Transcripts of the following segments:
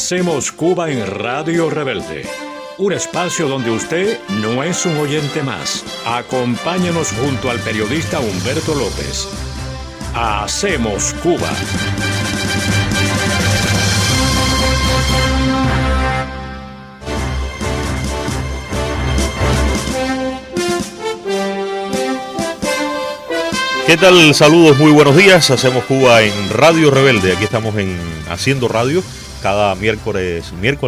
Hacemos Cuba en Radio Rebelde. Un espacio donde usted no es un oyente más. Acompáñenos junto al periodista Humberto López. Hacemos Cuba. ¿Qué tal? Saludos, muy buenos días. Hacemos Cuba en Radio Rebelde. Aquí estamos haciendo radio cada miércoles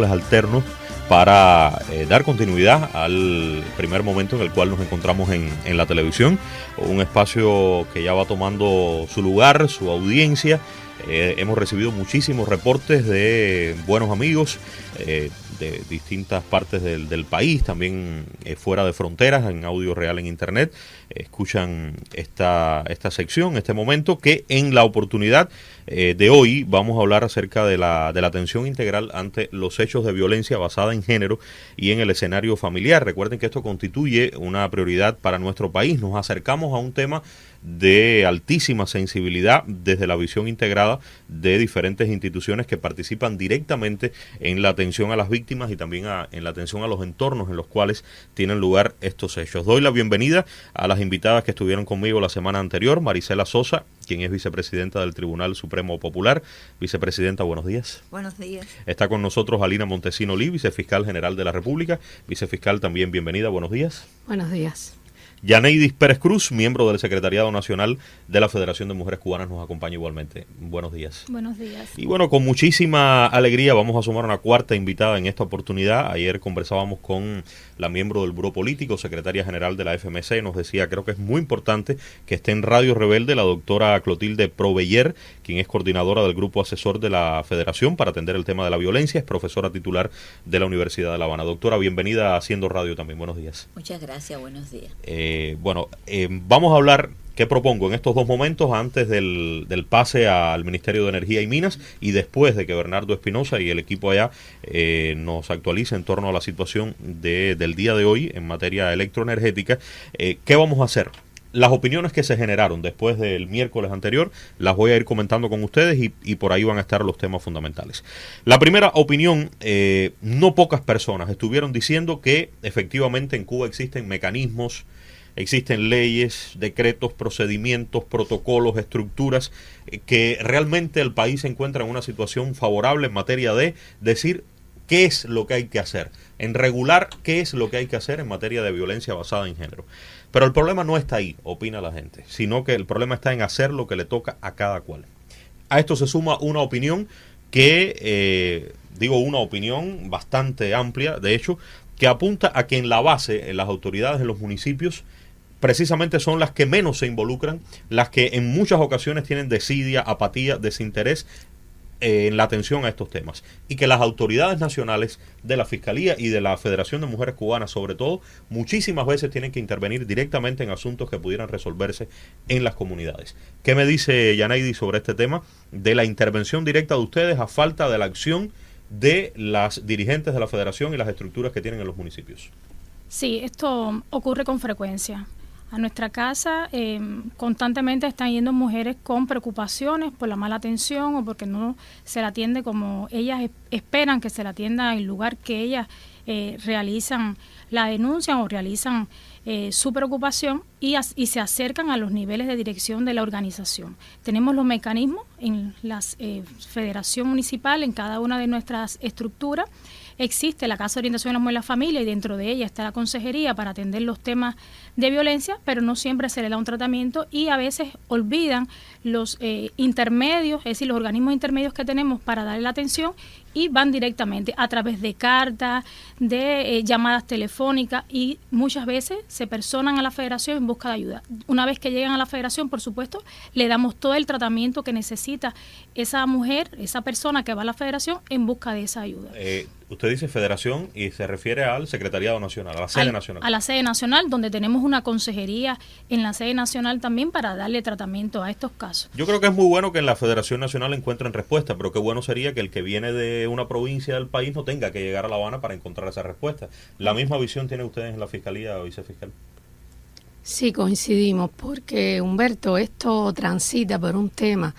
alternos para dar continuidad al primer momento en el cual nos encontramos en la televisión. Un espacio que ya va tomando su lugar, su audiencia. Hemos recibido muchísimos reportes de buenos amigos de distintas partes del país, también fuera de fronteras, en audio real en internet. Escuchan esta sección, este momento, que en la oportunidad de hoy vamos a hablar acerca de la atención integral ante los hechos de violencia basada en género y en el escenario familiar. Recuerden que esto constituye una prioridad para nuestro país. Nos acercamos a un tema de altísima sensibilidad desde la visión integrada de diferentes instituciones que participan directamente en la atención a las víctimas y también en la atención a los entornos en los cuales tienen lugar estos hechos. Doy la bienvenida a las invitadas que estuvieron conmigo la semana anterior. Marisela Sosa, quien es vicepresidenta del Tribunal Supremo Popular. Vicepresidenta, buenos días. Buenos días. Está con nosotros Alina Montesino Lee, vicefiscal general de la República. Vicefiscal, también bienvenida, buenos días. Buenos días. Yaneidis Pérez Cruz, miembro del Secretariado Nacional de la Federación de Mujeres Cubanas, nos acompaña igualmente. Buenos días. Buenos días. Y bueno, con muchísima alegría vamos a sumar una cuarta invitada en esta oportunidad. Ayer conversábamos con la miembro del Buró Político, secretaria general de la FMC, nos decía, creo que es muy importante que esté en Radio Rebelde la doctora Clotilde Proveller, quien es coordinadora del Grupo Asesor de la Federación para atender el tema de la violencia, es profesora titular de la Universidad de La Habana. Doctora, bienvenida a Haciendo Radio también. Buenos días. Muchas gracias, buenos días. Vamos a hablar, ¿qué propongo? En estos dos momentos, antes del pase al Ministerio de Energía y Minas y después de que Bernardo Espinosa y el equipo allá nos actualice en torno a la situación del día de hoy en materia electroenergética, ¿qué vamos a hacer? Las opiniones que se generaron después del miércoles anterior las voy a ir comentando con ustedes y por ahí van a estar los temas fundamentales. La primera opinión, no pocas personas estuvieron diciendo que efectivamente en Cuba existen mecanismos, existen leyes, decretos, procedimientos, protocolos, estructuras que realmente el país se encuentra en una situación favorable en materia de decir qué es lo que hay que hacer, en regular qué es lo que hay que hacer en materia de violencia basada en género. Pero el problema no está ahí, opina la gente, sino que el problema está en hacer lo que le toca a cada cual. A esto se suma una opinión que, una opinión bastante amplia, de hecho, que apunta a que en la base, en las autoridades de los municipios, precisamente son las que menos se involucran, las que en muchas ocasiones tienen desidia, apatía, desinterés en la atención a estos temas. Y que las autoridades nacionales de la Fiscalía y de la Federación de Mujeres Cubanas, sobre todo, muchísimas veces tienen que intervenir directamente en asuntos que pudieran resolverse en las comunidades. ¿Qué me dice Yaneidis sobre este tema de la intervención directa de ustedes a falta de la acción de las dirigentes de la Federación y las estructuras que tienen en los municipios? Sí, esto ocurre con frecuencia. A nuestra casa constantemente están yendo mujeres con preocupaciones por la mala atención o porque no se la atiende como ellas esperan que se la atienda en el lugar que ellas realizan la denuncia o realizan su preocupación y se acercan a los niveles de dirección de la organización. Tenemos los mecanismos en la Federación Municipal, en cada una de nuestras estructuras. Existe la Casa de Orientación a la Mujer y la Familia y dentro de ella está la consejería para atender los temas de violencia, pero no siempre se le da un tratamiento y a veces olvidan los intermedios, es decir, los organismos intermedios que tenemos para darle la atención y van directamente a través de cartas, de llamadas telefónicas y muchas veces se personan a la federación en busca de ayuda. Una vez que llegan a la federación, por supuesto, le damos todo el tratamiento que necesita esa mujer, esa persona que va a la federación en busca de esa ayuda. Usted dice federación y se refiere al Secretariado Nacional, a la sede nacional. A la sede nacional, donde tenemos una consejería en la sede nacional también para darle tratamiento a estos casos. Yo creo que es muy bueno que en la Federación Nacional encuentren respuesta, pero qué bueno sería que el que viene de una provincia del país no tenga que llegar a La Habana para encontrar esa respuesta. ¿La misma visión tienen ustedes en la Fiscalía, vicefiscal? Sí, coincidimos, porque Humberto, esto transita por un tema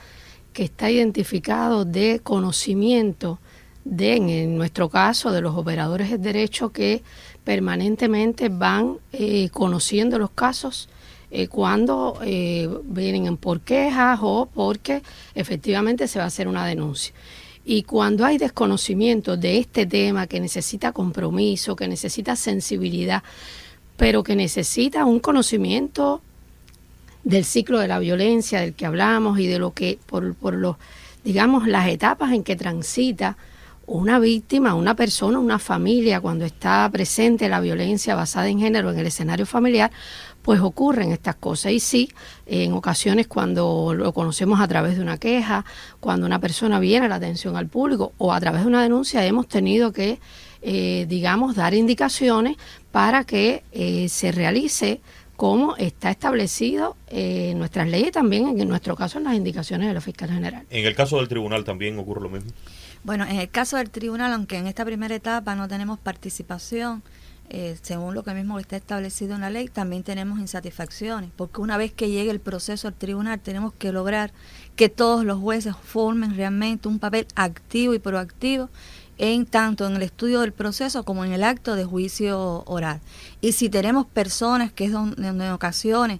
que está identificado de conocimiento en nuestro caso, de los operadores de derecho que permanentemente van conociendo los casos cuando vienen por quejas o porque efectivamente se va a hacer una denuncia. Y cuando hay desconocimiento de este tema que necesita compromiso, que necesita sensibilidad, pero que necesita un conocimiento del ciclo de la violencia del que hablamos y de lo que, por los, digamos, las etapas en que transita una víctima, una persona, una familia, cuando está presente la violencia basada en género en el escenario familiar, pues ocurren estas cosas. Y sí, en ocasiones cuando lo conocemos a través de una queja, cuando una persona viene a la atención al público o a través de una denuncia, hemos tenido que, digamos, dar indicaciones para que se realice como está establecido en nuestras leyes, también en nuestro caso en las indicaciones de la Fiscal General. ¿En el caso del tribunal también ocurre lo mismo? Bueno, en el caso del tribunal, aunque en esta primera etapa no tenemos participación, según lo que mismo está establecido en la ley, también tenemos insatisfacciones, porque una vez que llegue el proceso al tribunal tenemos que lograr que todos los jueces formen realmente un papel activo y proactivo tanto en el estudio del proceso como en el acto de juicio oral. Y si tenemos personas que es donde en ocasiones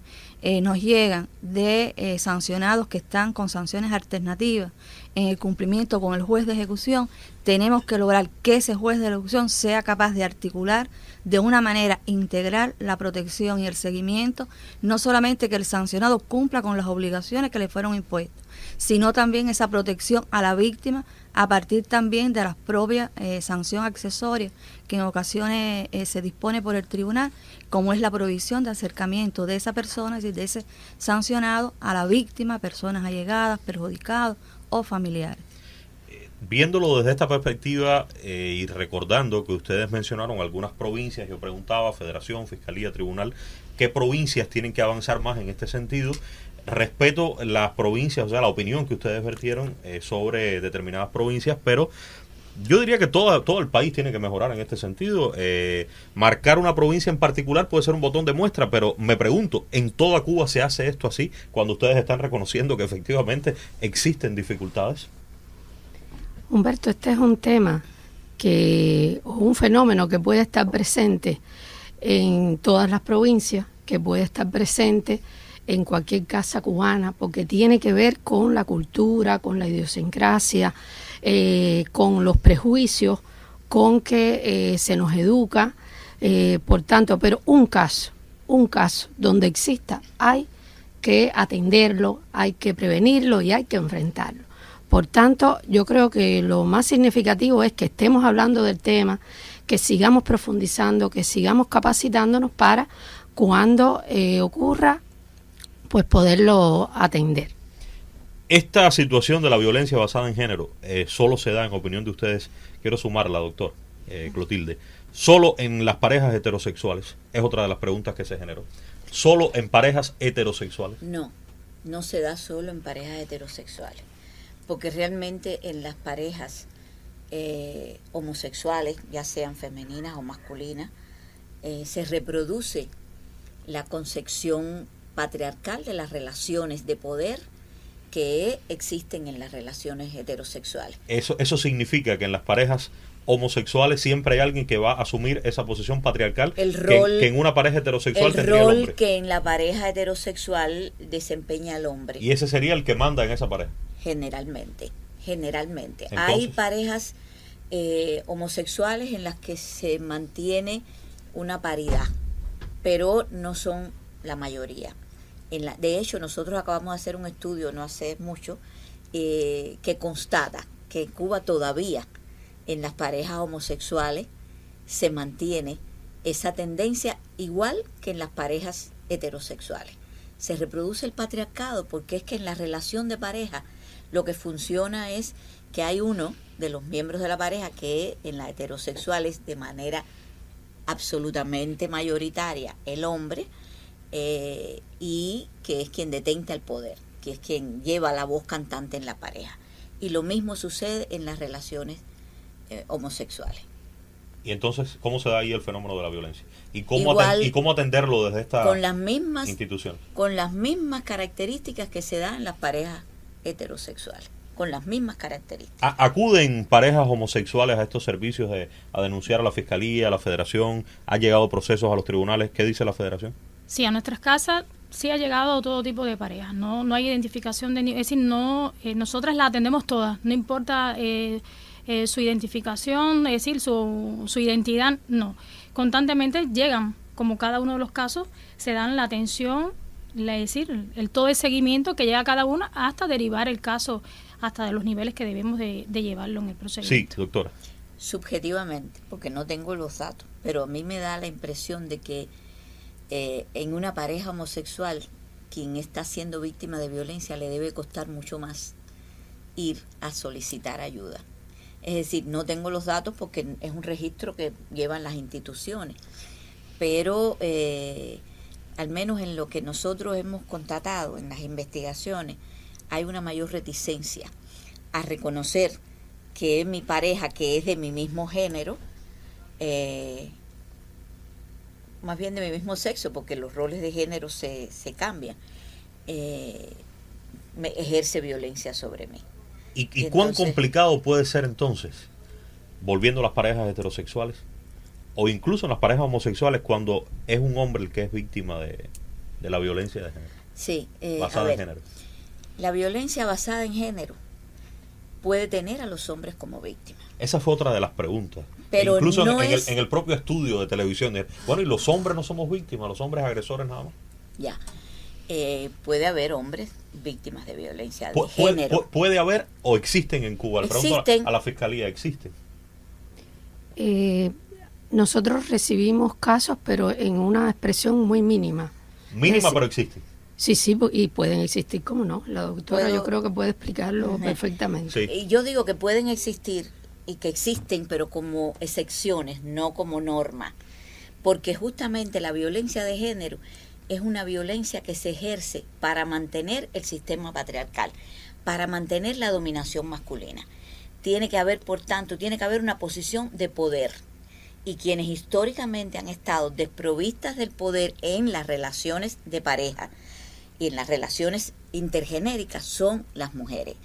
nos llegan de sancionados que están con sanciones alternativas en el cumplimiento con el juez de ejecución, tenemos que lograr que ese juez de ejecución sea capaz de articular de una manera integral la protección y el seguimiento, no solamente que el sancionado cumpla con las obligaciones que le fueron impuestas, sino también esa protección a la víctima a partir también de las propias sanción accesoria que en ocasiones se dispone por el tribunal, como es la provisión de acercamiento de esa persona, es decir, de ese sancionado a la víctima, personas allegadas, perjudicados o familiares. Viéndolo desde esta perspectiva y recordando que ustedes mencionaron algunas provincias, yo preguntaba, Federación, Fiscalía, Tribunal, ¿qué provincias tienen que avanzar más en este sentido? Respeto las provincias, o sea, la opinión que ustedes vertieron sobre determinadas provincias, pero yo diría que todo el país tiene que mejorar en este sentido. Marcar una provincia en particular puede ser un botón de muestra, pero me pregunto, ¿en toda Cuba se hace esto así cuando ustedes están reconociendo que efectivamente existen dificultades? Humberto, este es un tema o un fenómeno que puede estar presente en todas las provincias, que puede estar presente en cualquier casa cubana, porque tiene que ver con la cultura, con la idiosincrasia, con los prejuicios, con que se nos educa, por tanto, pero un caso donde exista, hay que atenderlo, hay que prevenirlo y hay que enfrentarlo. Por tanto, yo creo que lo más significativo es que estemos hablando del tema, que sigamos profundizando, que sigamos capacitándonos para cuando ocurra, pues poderlo atender. Esta situación de la violencia basada en género solo se da, en opinión de ustedes, quiero sumarla, doctor Clotilde, solo en las parejas heterosexuales, es otra de las preguntas que se generó, solo en parejas heterosexuales. No se da solo en parejas heterosexuales, porque realmente en las parejas homosexuales, ya sean femeninas o masculinas, se reproduce la concepción patriarcal de las relaciones de poder que existen en las relaciones heterosexuales. Eso significa que en las parejas homosexuales siempre hay alguien que va a asumir esa posición patriarcal que en una pareja heterosexual tendría el hombre. El rol que en la pareja heterosexual desempeña el hombre. Y ese sería el que manda en esa pareja. Generalmente. Entonces, hay parejas homosexuales en las que se mantiene una paridad, pero no son la mayoría. De hecho, nosotros acabamos de hacer un estudio no hace mucho que constata que en Cuba todavía en las parejas homosexuales se mantiene esa tendencia igual que en las parejas heterosexuales. Se reproduce el patriarcado porque es que en la relación de pareja lo que funciona es que hay uno de los miembros de la pareja que en las heterosexuales de manera absolutamente mayoritaria el hombre, y que es quien detenta el poder, que es quien lleva la voz cantante en la pareja. Y lo mismo sucede en las relaciones homosexuales. Y entonces, ¿cómo se da ahí el fenómeno de la violencia? ¿Y cómo atenderlo desde esta institución? Con las mismas características que se dan en las parejas heterosexuales. con las mismas características. ¿Acuden parejas homosexuales a estos servicios a denunciar a la Fiscalía, a la Federación? ¿Ha llegado procesos a los tribunales? ¿Qué dice la Federación? Sí, a nuestras casas sí ha llegado todo tipo de parejas. No hay identificación es decir, nosotras la atendemos todas, no importa su identificación, es decir, su identidad, no. Constantemente llegan, como cada uno de los casos, se dan la atención, es decir, todo el seguimiento que llega a cada uno hasta derivar el caso hasta de los niveles que debemos de llevarlo en el procedimiento. Sí, doctora. Subjetivamente, porque no tengo los datos, pero a mí me da la impresión de que en una pareja homosexual, quien está siendo víctima de violencia le debe costar mucho más ir a solicitar ayuda. Es decir, no tengo los datos porque es un registro que llevan las instituciones, pero al menos en lo que nosotros hemos constatado en las investigaciones, hay una mayor reticencia a reconocer que mi pareja, que es de mi mismo género, más bien de mi mismo sexo, porque los roles de género se cambian, me ejerce violencia sobre mí. ¿Y cuán complicado puede ser entonces, volviendo a las parejas heterosexuales, o incluso en las parejas homosexuales, cuando es un hombre el que es víctima de la violencia de género? Sí, basada en género. La violencia basada en género puede tener a los hombres como víctimas. Esa fue otra de las preguntas. Pero incluso no en el propio estudio de televisión, bueno, ¿y los hombres no somos víctimas, los hombres agresores nada más? Ya. Puede haber hombres víctimas de violencia de género. ¿Puede haber o existen en Cuba? Le pregunto a la Fiscalía, ¿existen? Nosotros recibimos casos, pero en una expresión muy mínima. Mínima, pero existen. Sí, y pueden existir, ¿cómo no? La doctora yo creo que puede explicarlo perfectamente. Sí. Y yo digo que pueden existir y que existen, pero como excepciones, no como norma. Porque justamente la violencia de género es una violencia que se ejerce para mantener el sistema patriarcal, para mantener la dominación masculina. Tiene que haber, por tanto, una posición de poder. Y quienes históricamente han estado desprovistas del poder en las relaciones de pareja y en las relaciones intergenéricas son las mujeres.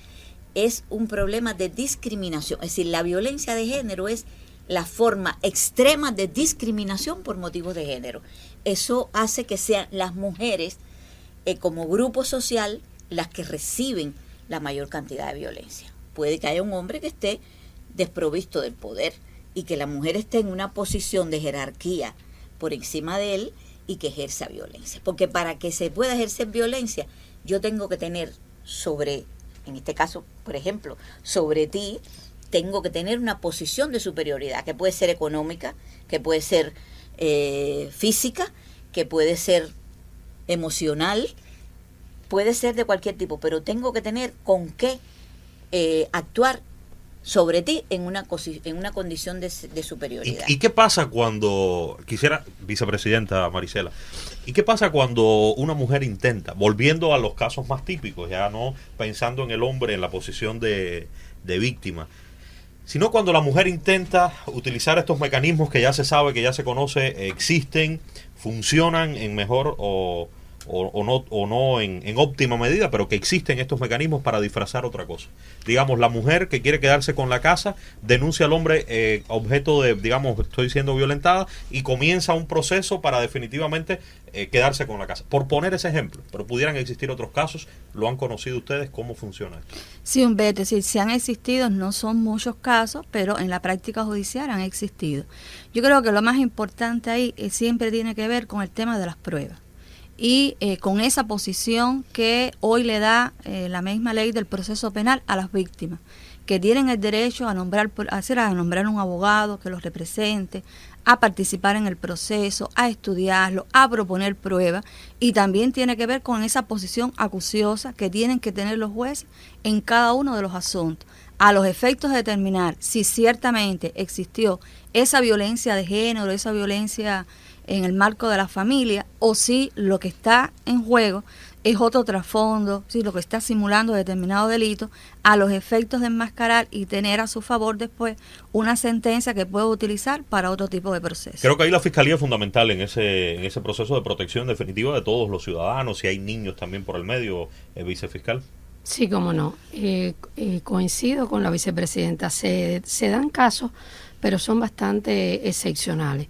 Es un problema de discriminación. Es decir, la violencia de género es la forma extrema de discriminación por motivos de género. Eso hace que sean las mujeres como grupo social las que reciben la mayor cantidad de violencia. Puede que haya un hombre que esté desprovisto del poder y que la mujer esté en una posición de jerarquía por encima de él y que ejerza violencia. Porque para que se pueda ejercer violencia, yo tengo que tener en este caso, por ejemplo, sobre ti, tengo que tener una posición de superioridad, que puede ser económica, que puede ser física, que puede ser emocional, puede ser de cualquier tipo, pero tengo que tener con qué actuar sobre ti en una condición de superioridad. ¿Y qué pasa cuando, vicepresidenta Marisela, y qué pasa cuando una mujer intenta, volviendo a los casos más típicos, ya no pensando en el hombre en la posición de víctima, sino cuando la mujer intenta utilizar estos mecanismos que ya se sabe, que ya se conoce, existen, funcionan en mejor o no en óptima medida, pero que existen estos mecanismos para disfrazar otra cosa? Digamos, la mujer que quiere quedarse con la casa denuncia al hombre objeto de, digamos, estoy siendo violentada, y comienza un proceso para definitivamente quedarse con la casa. Por poner ese ejemplo, pero pudieran existir otros casos. ¿Lo han conocido ustedes? ¿Cómo funciona esto? Sí, Humberto, sí, se han existido, no son muchos casos, pero en la práctica judicial han existido. Yo creo que lo más importante ahí siempre tiene que ver con el tema de las pruebas. Y con esa posición que hoy le da la misma ley del proceso penal a las víctimas, que tienen el derecho a nombrar un abogado que los represente, a participar en el proceso, a estudiarlo, a proponer pruebas, y también tiene que ver con esa posición acuciosa que tienen que tener los jueces en cada uno de los asuntos, a los efectos de determinar si ciertamente existió esa violencia de género, esa violencia en el marco de la familia, o si lo que está en juego es otro trasfondo, si lo que está simulando determinado delito, a los efectos de enmascarar y tener a su favor después una sentencia que pueda utilizar para otro tipo de proceso. Creo que ahí la Fiscalía es fundamental en ese proceso de protección definitiva de todos los ciudadanos, y hay niños también por el medio, vicefiscal. Sí, cómo no. Coincido con la vicepresidenta. Se dan casos, pero son bastante excepcionales.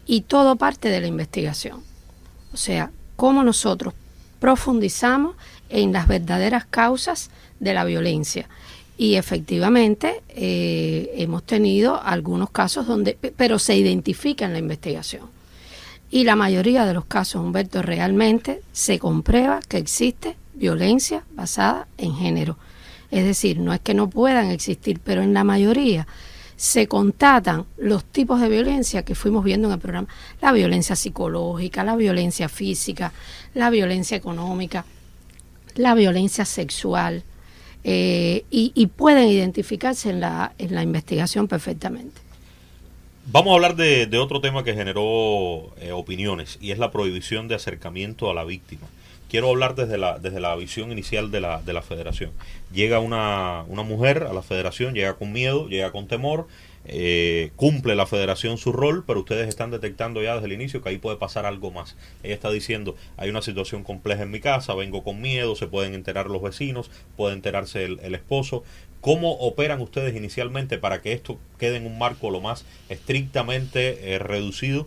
Y todo parte de la investigación. O sea, cómo nosotros profundizamos en las verdaderas causas de la violencia. Y efectivamente hemos tenido algunos casos pero se identifica en la investigación. Y la mayoría de los casos, Humberto, realmente se comprueba que existe violencia basada en género. Es decir, no es que no puedan existir, pero en la mayoría se constatan los tipos de violencia que fuimos viendo en el programa. La violencia psicológica, la violencia física, la violencia económica, la violencia sexual, y pueden identificarse en la investigación perfectamente. Vamos a hablar de otro tema que generó opiniones, y es la prohibición de acercamiento a la víctima. Quiero hablar desde la visión inicial de la federación. Llega una mujer a la federación, llega con miedo, llega con temor, cumple la federación su rol, pero ustedes están detectando ya desde el inicio que ahí puede pasar algo más. Ella está diciendo, hay una situación compleja en mi casa, vengo con miedo, se pueden enterar los vecinos, puede enterarse el esposo. ¿Cómo operan ustedes inicialmente para que esto quede en un marco lo más estrictamente reducido,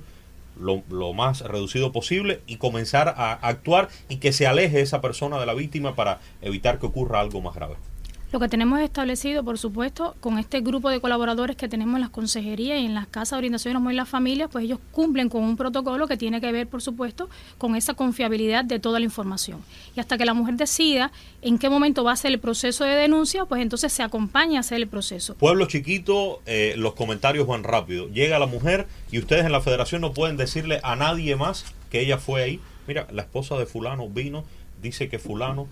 lo más reducido posible, y comenzar a actuar y que se aleje esa persona de la víctima para evitar que ocurra algo más grave? Lo que tenemos establecido, por supuesto, con este grupo de colaboradores que tenemos en las consejerías y en las casas de orientación y las familias, pues ellos cumplen con un protocolo que tiene que ver, por supuesto, con esa confiabilidad de toda la información. Y hasta que la mujer decida en qué momento va a ser el proceso de denuncia, pues entonces se acompaña a hacer el proceso. Pueblo chiquito, los comentarios van rápido. Llega la mujer y ustedes en la federación no pueden decirle a nadie más que ella fue ahí. Mira, la esposa de fulano vino, dice que fulano...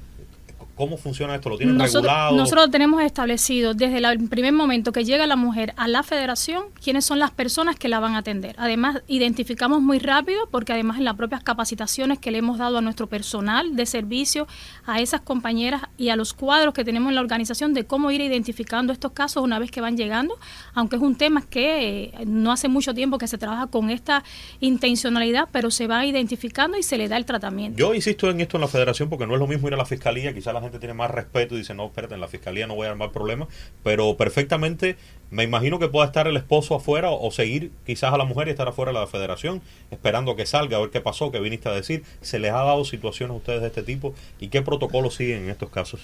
¿Cómo funciona esto? ¿Lo tienen regulado? Nosotros lo tenemos establecido desde el primer momento que llega la mujer a la federación, quiénes son las personas que la van a atender. Además, identificamos muy rápido, porque además en las propias capacitaciones que le hemos dado a nuestro personal de servicio, a esas compañeras y a los cuadros que tenemos en la organización de cómo ir identificando estos casos una vez que van llegando, aunque es un tema que no hace mucho tiempo que se trabaja con esta intencionalidad, pero se va identificando y se le da el tratamiento. Yo insisto en esto en la federación porque no es lo mismo ir a la fiscalía, quizás la gente tiene más respeto y dice, no, espérate, en la fiscalía no voy a armar problemas, pero perfectamente me imagino que pueda estar el esposo afuera o seguir quizás a la mujer y estar afuera de la federación esperando que salga, a ver qué pasó, qué viniste a decir. ¿Se les ha dado situaciones a ustedes de este tipo y qué protocolos siguen en estos casos?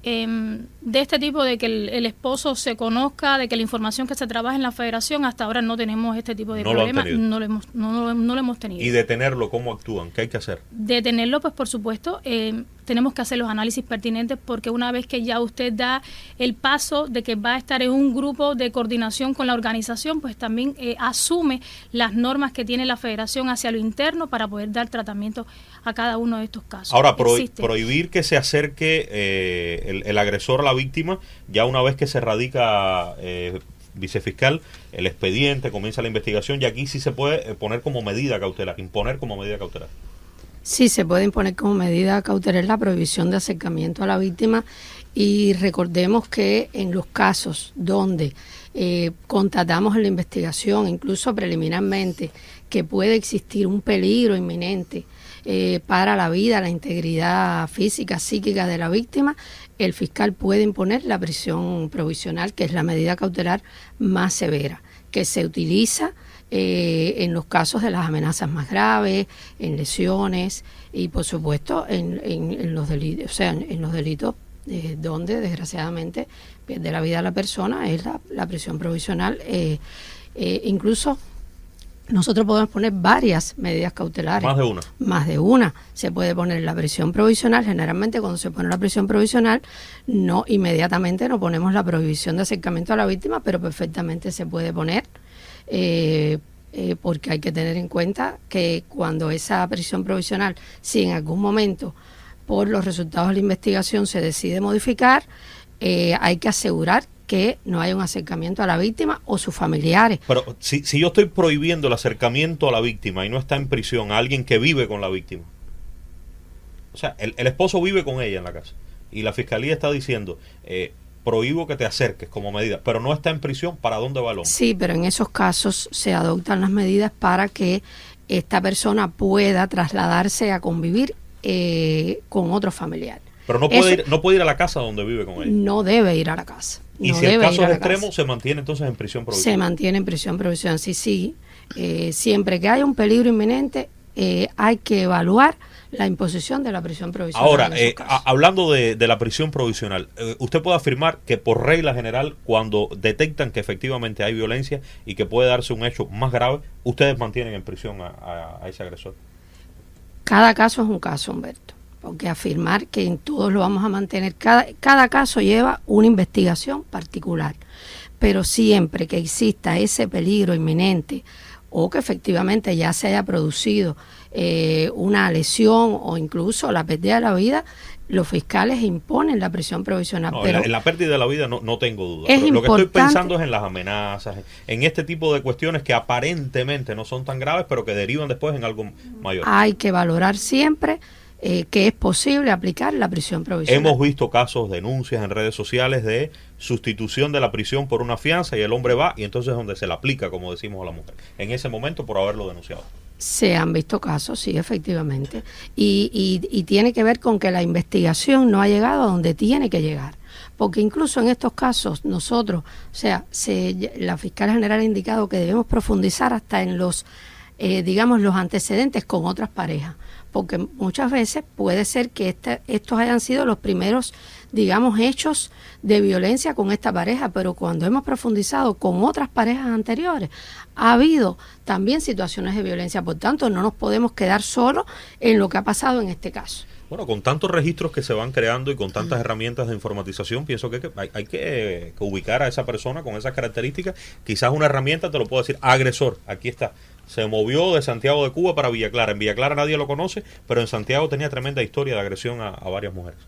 De este tipo, de que el esposo se conozca, de que la información que se trabaja en la federación, hasta ahora no tenemos este tipo de problemas, no lo hemos tenido. ¿Y detenerlo, cómo actúan? ¿Qué hay que hacer? Detenerlo, pues por supuesto, tenemos que hacer los análisis pertinentes, porque una vez que ya usted da el paso de que va a estar en un grupo de coordinación con la organización, pues también asume las normas que tiene la federación hacia lo interno para poder dar tratamiento a cada uno de estos casos. Ahora, prohibir que se acerque el agresor a la víctima, ya una vez que se radica, vicefiscal, el expediente, comienza la investigación, y aquí sí se puede poner como medida cautelar, imponer como medida cautelar. Sí, se puede imponer como medida cautelar la prohibición de acercamiento a la víctima, y recordemos que en los casos donde constatamos en la investigación, incluso preliminarmente, que puede existir un peligro inminente para la vida, la integridad física, psíquica de la víctima, el fiscal puede imponer la prisión provisional, que es la medida cautelar más severa, que se utiliza en los casos de las amenazas más graves, en lesiones y por supuesto en los delitos, o sea, en los delitos donde desgraciadamente pierde la vida la persona, es la prisión provisional. Incluso nosotros podemos poner varias medidas cautelares. Más de una. Más de una. Se puede poner la prisión provisional. Generalmente cuando se pone la prisión provisional, no inmediatamente no ponemos la prohibición de acercamiento a la víctima, pero perfectamente se puede poner, porque hay que tener en cuenta que cuando esa prisión provisional, si en algún momento por los resultados de la investigación se decide modificar, hay que asegurar que no haya un acercamiento a la víctima o sus familiares. Pero si yo estoy prohibiendo el acercamiento a la víctima y no está en prisión a alguien que vive con la víctima, o sea, el esposo vive con ella en la casa y la fiscalía está diciendo, prohíbo que te acerques como medida, pero no está en prisión, ¿para dónde va el hombre? Sí, pero en esos casos se adoptan las medidas para que esta persona pueda trasladarse a convivir con otro familiar. Pero no puede ir a la casa donde vive con ella. No debe ir a la casa. Y si el caso es extremo, se mantiene entonces en prisión provisional. Se mantiene en prisión provisional, sí. Siempre que haya un peligro inminente, hay que evaluar la imposición de la prisión provisional. Ahora, hablando de la prisión provisional, usted puede afirmar que por regla general, cuando detectan que efectivamente hay violencia y que puede darse un hecho más grave, ustedes mantienen en prisión a ese agresor. Cada caso es un caso, Humberto, porque afirmar que en todos lo vamos a mantener, cada caso lleva una investigación particular, pero siempre que exista ese peligro inminente o que efectivamente ya se haya producido una lesión o incluso la pérdida de la vida, los fiscales imponen la prisión provisional. No, pero en la pérdida de la vida no tengo duda. Es pero lo que estoy importante, pensando es en las amenazas, en este tipo de cuestiones que aparentemente no son tan graves, pero que derivan después en algo mayor. Hay que valorar siempre que es posible aplicar la prisión provisional. Hemos visto casos, denuncias en redes sociales de sustitución de la prisión por una fianza y el hombre va y entonces es donde se le aplica, como decimos a la mujer, en ese momento por haberlo denunciado. Se han visto casos, sí, efectivamente. Y tiene que ver con que la investigación no ha llegado a donde tiene que llegar. Porque incluso en estos casos nosotros, la fiscal general ha indicado que debemos profundizar hasta en los antecedentes con otras parejas. Porque muchas veces puede ser que estos hayan sido los primeros, hechos de violencia con esta pareja, pero cuando hemos profundizado con otras parejas anteriores, ha habido también situaciones de violencia. Por tanto, no nos podemos quedar solo en lo que ha pasado en este caso. Bueno, con tantos registros que se van creando y con tantas herramientas de informatización, pienso que hay que ubicar a esa persona con esas características. Quizás una herramienta te lo puedo decir, agresor, aquí está. Se movió de Santiago de Cuba para Villa Clara. En Villa Clara nadie lo conoce, pero en Santiago tenía tremenda historia de agresión a varias mujeres.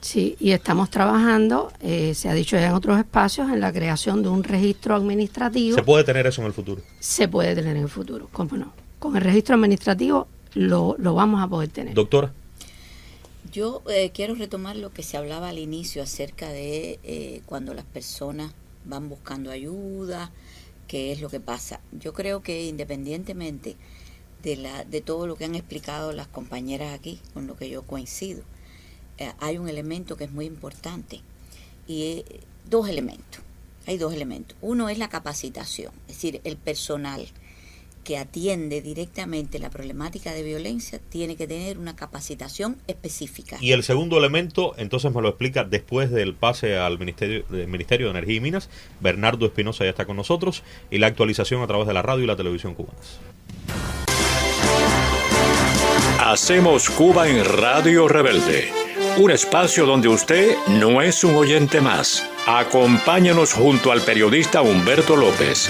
Sí, y estamos trabajando, se ha dicho ya en otros espacios, en la creación de un registro administrativo. ¿Se puede tener eso en el futuro? Se puede tener en el futuro, ¿cómo no? Con el registro administrativo lo vamos a poder tener. Doctora. Yo quiero retomar lo que se hablaba al inicio acerca de cuando las personas van buscando ayuda, qué es lo que pasa. Yo creo que independientemente de todo lo que han explicado las compañeras aquí, con lo que yo coincido, hay un elemento que es muy importante y hay dos elementos. Uno es la capacitación, es decir, el personal que atiende directamente la problemática de violencia tiene que tener una capacitación específica. Y el segundo elemento, entonces me lo explica después del pase al Ministerio de Energía y Minas. Bernardo Espinosa ya está con nosotros y la actualización a través de la radio y la televisión cubanas. Hacemos Cuba en Radio Rebelde, un espacio donde usted no es un oyente más. Acompáñanos junto al periodista Humberto López.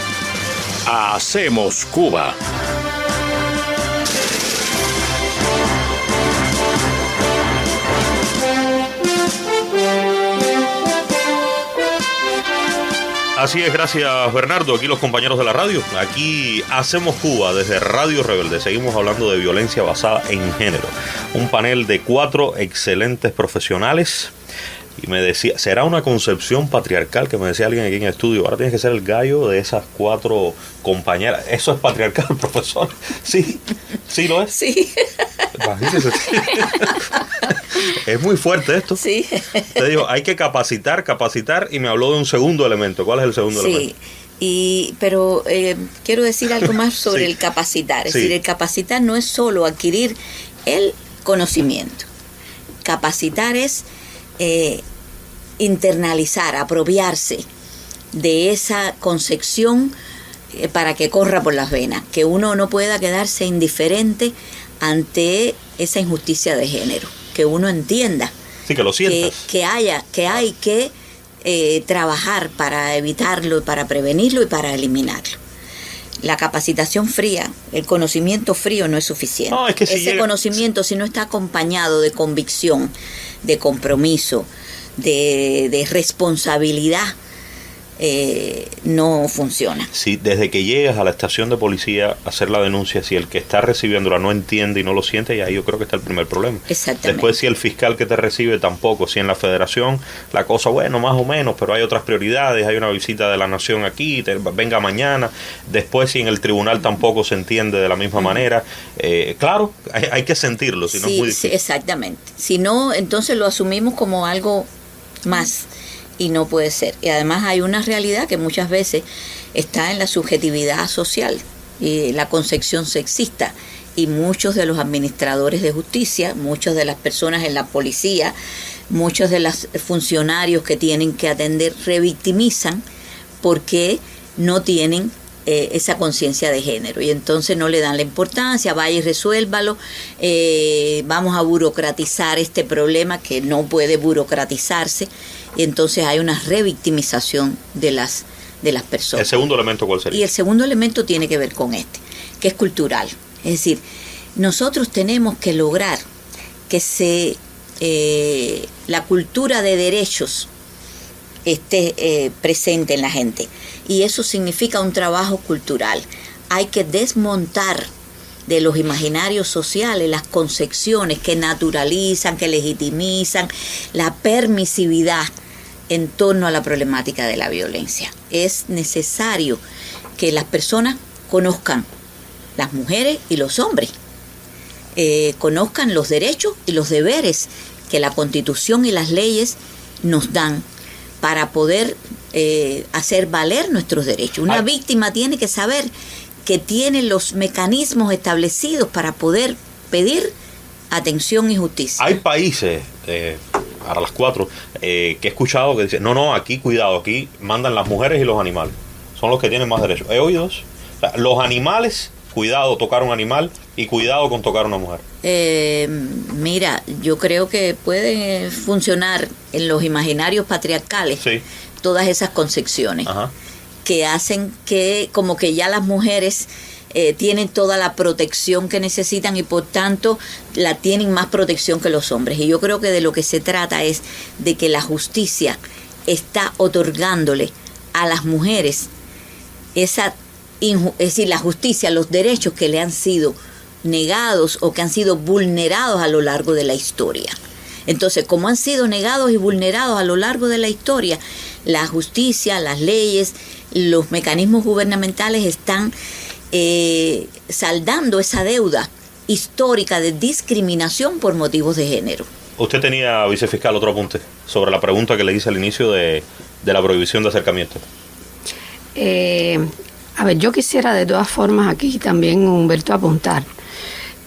Hacemos Cuba. Así es, gracias Bernardo. Aquí los compañeros de la radio. Aquí Hacemos Cuba desde Radio Rebelde. Seguimos hablando de violencia basada en género. Un panel de 4 excelentes profesionales. Y me decía, ¿será una concepción patriarcal? Que me decía alguien aquí en el estudio. Ahora tienes que ser el gallo de esas 4 compañeras. ¿Eso es patriarcal, profesor? Sí, sí lo es. Sí. Imagínese. Es muy fuerte esto. Sí. Te digo, hay que capacitar, y me habló de un segundo elemento. ¿Cuál es el segundo elemento? Sí, pero quiero decir algo más sobre el capacitar. Es decir, el capacitar no es solo adquirir el conocimiento. Capacitar es internalizar, apropiarse de esa concepción para que corra por las venas, que uno no pueda quedarse indiferente ante esa injusticia de género, que uno entienda que lo sientas, que hay que trabajar para evitarlo, para prevenirlo y para eliminarlo. La capacitación fría, el conocimiento frío no es suficiente. No, es que ese conocimiento, si no está acompañado de convicción, de compromiso, de responsabilidad, no funciona. Sí, desde que llegas a la estación de policía a hacer la denuncia, si el que está recibiéndola no entiende y no lo siente, y ahí yo creo que está el primer problema. Exactamente. Después, si el fiscal que te recibe tampoco, si en la federación la cosa, bueno, más o menos, pero hay otras prioridades, hay una visita de la nación aquí, venga mañana. Después, si en el tribunal tampoco se entiende de la misma manera, claro, hay que sentirlo, si no es muy difícil. Sí, exactamente. Si no, entonces lo asumimos como algo más. Y no puede ser. Y además hay una realidad que muchas veces está en la subjetividad social y la concepción sexista. Y muchos de los administradores de justicia, muchas de las personas en la policía, muchos de los funcionarios que tienen que atender revictimizan porque no tienen esa conciencia de género, y entonces no le dan la importancia, vaya y resuélvalo, vamos a burocratizar este problema que no puede burocratizarse, y entonces hay una revictimización de las personas. ¿El segundo elemento cuál sería? Y el segundo elemento tiene que ver con que es cultural. Es decir, nosotros tenemos que lograr que la cultura de derechos esté presente en la gente. Y eso significa un trabajo cultural. Hay que desmontar de los imaginarios sociales las concepciones que naturalizan, que legitimizan la permisividad en torno a la problemática de la violencia. Es necesario que las personas conozcan, las mujeres y los hombres, conozcan los derechos y los deberes que la Constitución y las leyes nos dan para poder hacer valer nuestros derechos. Una víctima tiene que saber que tiene los mecanismos establecidos para poder pedir atención y justicia. Hay países, a las 4, que he escuchado que dicen, no, aquí cuidado, aquí mandan las mujeres y los animales. Son los que tienen más derechos. He oído eso. O sea, los animales, cuidado tocar un animal y cuidado con tocar una mujer. Mira, yo creo que pueden funcionar en los imaginarios patriarcales, sí, todas esas concepciones. Ajá. Que hacen que como que ya las mujeres tienen toda la protección que necesitan y por tanto tienen más protección que los hombres. Y yo creo que de lo que se trata es de que la justicia está otorgándole a las mujeres es decir, la justicia, los derechos que le han sido negados o que han sido vulnerados a lo largo de la historia. Entonces, como han sido negados y vulnerados a lo largo de la historia, la justicia, las leyes, los mecanismos gubernamentales están saldando esa deuda histórica de discriminación por motivos de género. Usted tenía, vicefiscal, otro apunte sobre la pregunta que le hice al inicio de la prohibición de acercamiento. A ver, yo quisiera de todas formas aquí también, Humberto, apuntar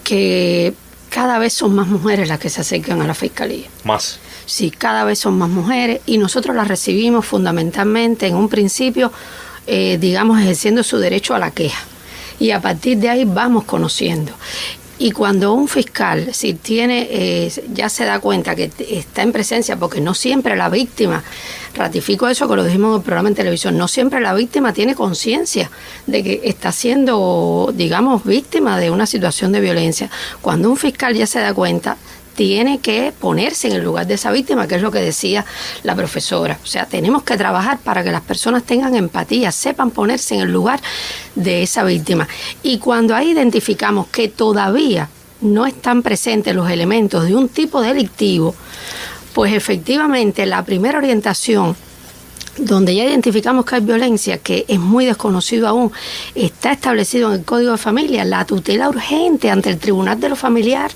que cada vez son más mujeres las que se acercan a la Fiscalía. ¿Más? Sí, cada vez son más mujeres y nosotros las recibimos fundamentalmente en un principio, digamos, ejerciendo su derecho a la queja. Y a partir de ahí vamos conociendo. Y cuando un fiscal, si tiene, ya se da cuenta que está en presencia, porque no siempre la víctima, ratifico eso que lo dijimos en el programa en televisión, no siempre la víctima tiene conciencia de que está siendo, digamos, víctima de una situación de violencia. Cuando un fiscal ya se da cuenta, tiene que ponerse en el lugar de esa víctima, que es lo que decía la profesora. O sea, tenemos que trabajar para que las personas tengan empatía, sepan ponerse en el lugar de esa víctima. Y cuando ahí identificamos que todavía no están presentes los elementos de un tipo delictivo, pues efectivamente la primera orientación, donde ya identificamos que hay violencia, que es muy desconocido aún, está establecido en el Código de Familia, la tutela urgente ante el Tribunal de lo Familiar.